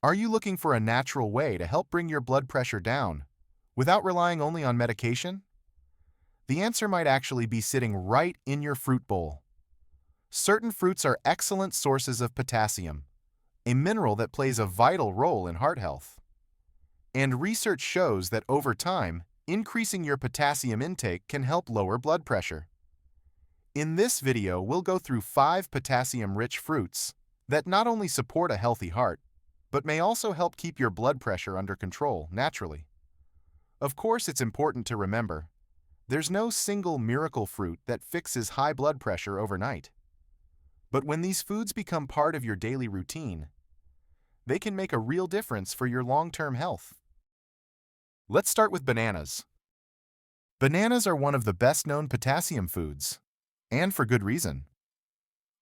Are you looking for a natural way to help bring your blood pressure down without relying only on medication? The answer might actually be sitting right in your fruit bowl. Certain fruits are excellent sources of potassium, a mineral that plays a vital role in heart health. And research shows that over time, increasing your potassium intake can help lower blood pressure. In this video, we'll go through 5 potassium-rich fruits that not only support a healthy heart, but may also help keep your blood pressure under control naturally. Of course, it's important to remember, there's no single miracle fruit that fixes high blood pressure overnight. But when these foods become part of your daily routine, they can make a real difference for your long-term health. Let's start with bananas. Bananas are one of the best-known potassium foods, and for good reason.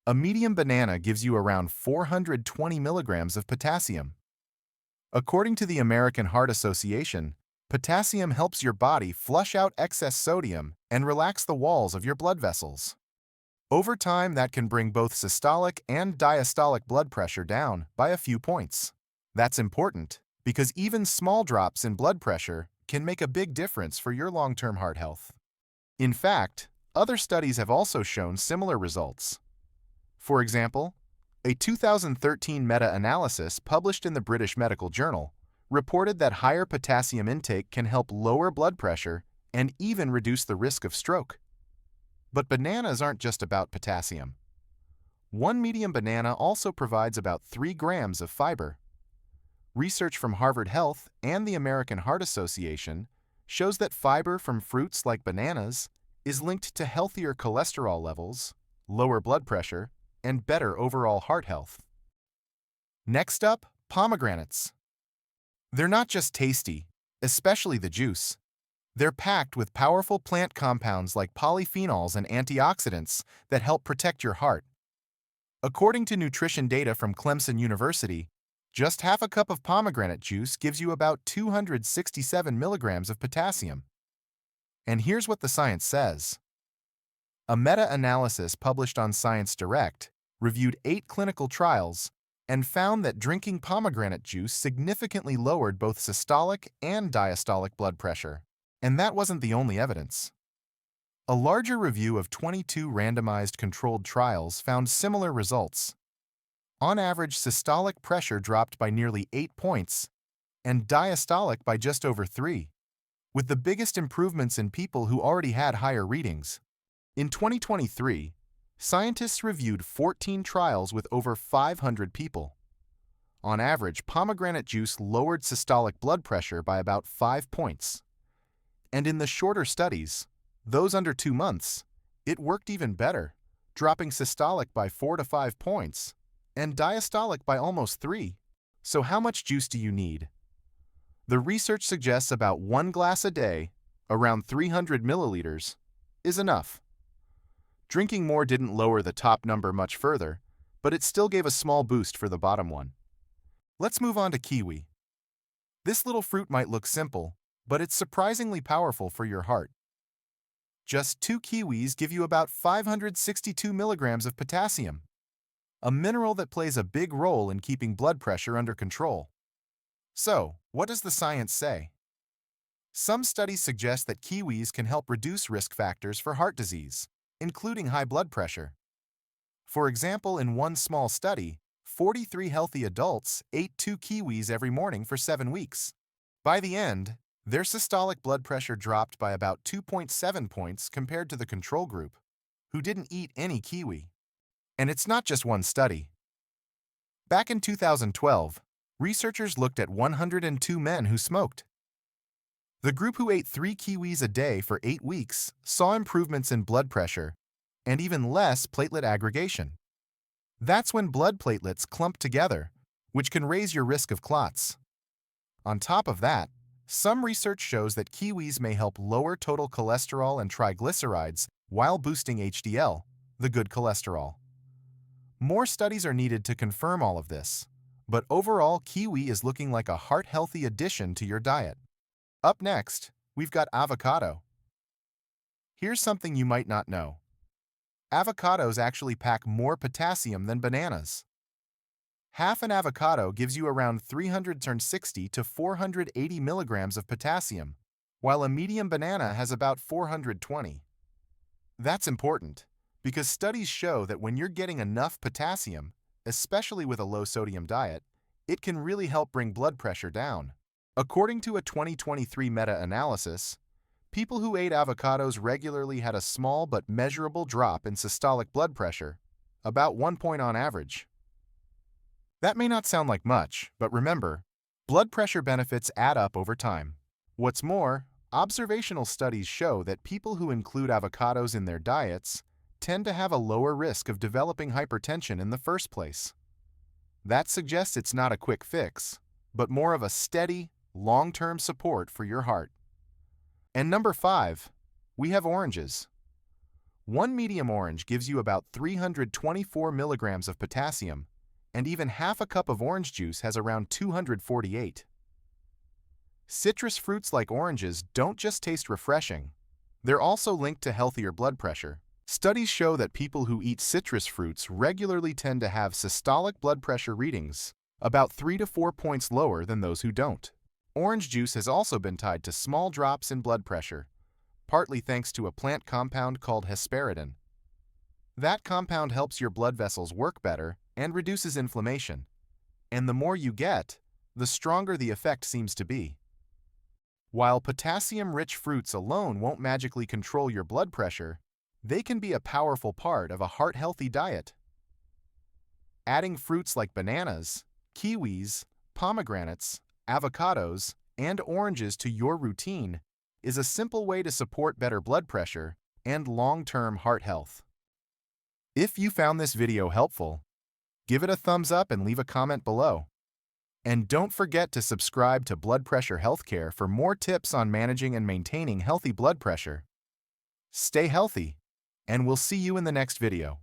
A medium banana gives you around 420 milligrams of potassium. According to the American Heart Association, potassium helps your body flush out excess sodium and relax the walls of your blood vessels. Over time, that can bring both systolic and diastolic blood pressure down by a few points. That's important because even small drops in blood pressure can make a big difference for your long-term heart health. In fact, other studies have also shown similar results. For example, a 2013 meta-analysis published in the British Medical Journal reported that higher potassium intake can help lower blood pressure and even reduce the risk of stroke. But bananas aren't just about potassium. One medium banana also provides about 3 grams of fiber. Research from Harvard Health and the American Heart Association shows that fiber from fruits like bananas is linked to healthier cholesterol levels, lower blood pressure, and better overall heart health. Next up, pomegranates. They're not just tasty, especially the juice. They're packed with powerful plant compounds like polyphenols and antioxidants that help protect your heart. According to nutrition data from Clemson University, just half a cup of pomegranate juice gives you about 267 milligrams of potassium. And here's what the science says. A meta-analysis published on Science Direct reviewed 8 clinical trials and found that drinking pomegranate juice significantly lowered both systolic and diastolic blood pressure. And that wasn't the only evidence. A larger review of 22 randomized controlled trials found similar results. On average, systolic pressure dropped by nearly 8 points, and diastolic by just over 3, with the biggest improvements in people who already had higher readings. In 2023, scientists reviewed 14 trials with over 500 people. On average, pomegranate juice lowered systolic blood pressure by about 5 points. And in the shorter studies, those under 2 months, it worked even better, dropping systolic by 4 to 5 points and diastolic by almost 3. So how much juice do you need? The research suggests about 1 glass a day, around 300 milliliters, is enough. Drinking more didn't lower the top number much further, but it still gave a small boost for the bottom one. Let's move on to kiwi. This little fruit might look simple, but it's surprisingly powerful for your heart. Just 2 kiwis give you about 562 milligrams of potassium, a mineral that plays a big role in keeping blood pressure under control. So, what does the science say? Some studies suggest that kiwis can help reduce risk factors for heart disease, including high blood pressure. For example, in one small study, 43 healthy adults ate 2 kiwis every morning for 7 weeks. By the end, their systolic blood pressure dropped by about 2.7 points compared to the control group, who didn't eat any kiwi. And it's not just one study. Back in 2012, researchers looked at 102 men who smoked. The group who ate 3 kiwis a day for 8 weeks saw improvements in blood pressure and even less platelet aggregation. That's when blood platelets clump together, which can raise your risk of clots. On top of that, some research shows that kiwis may help lower total cholesterol and triglycerides while boosting HDL, the good cholesterol. More studies are needed to confirm all of this, but overall, kiwi is looking like a heart-healthy addition to your diet. Up next, we've got avocado. Here's something you might not know. Avocados actually pack more potassium than bananas. Half an avocado gives you around 360 to 480 milligrams of potassium, while a medium banana has about 420. That's important, because studies show that when you're getting enough potassium, especially with a low-sodium diet, it can really help bring blood pressure down. According to a 2023 meta-analysis, people who ate avocados regularly had a small but measurable drop in systolic blood pressure, about 1 point on average. That may not sound like much, but remember, blood pressure benefits add up over time. What's more, observational studies show that people who include avocados in their diets tend to have a lower risk of developing hypertension in the first place. That suggests it's not a quick fix, but more of a steady, long-term support for your heart. And number 5, we have oranges. One medium orange gives you about 324 milligrams of potassium, and even half a cup of orange juice has around 248. Citrus fruits like oranges don't just taste refreshing, they're also linked to healthier blood pressure. Studies show that people who eat citrus fruits regularly tend to have systolic blood pressure readings about 3 to 4 points lower than those who don't. Orange juice has also been tied to small drops in blood pressure, partly thanks to a plant compound called hesperidin. That compound helps your blood vessels work better and reduces inflammation. And the more you get, the stronger the effect seems to be. While potassium-rich fruits alone won't magically control your blood pressure, they can be a powerful part of a heart-healthy diet. Adding fruits like bananas, kiwis, pomegranates, avocados, and oranges to your routine is a simple way to support better blood pressure and long-term heart health. If you found this video helpful, give it a thumbs up and leave a comment below. And don't forget to subscribe to Blood Pressure Healthcare for more tips on managing and maintaining healthy blood pressure. Stay healthy, and we'll see you in the next video.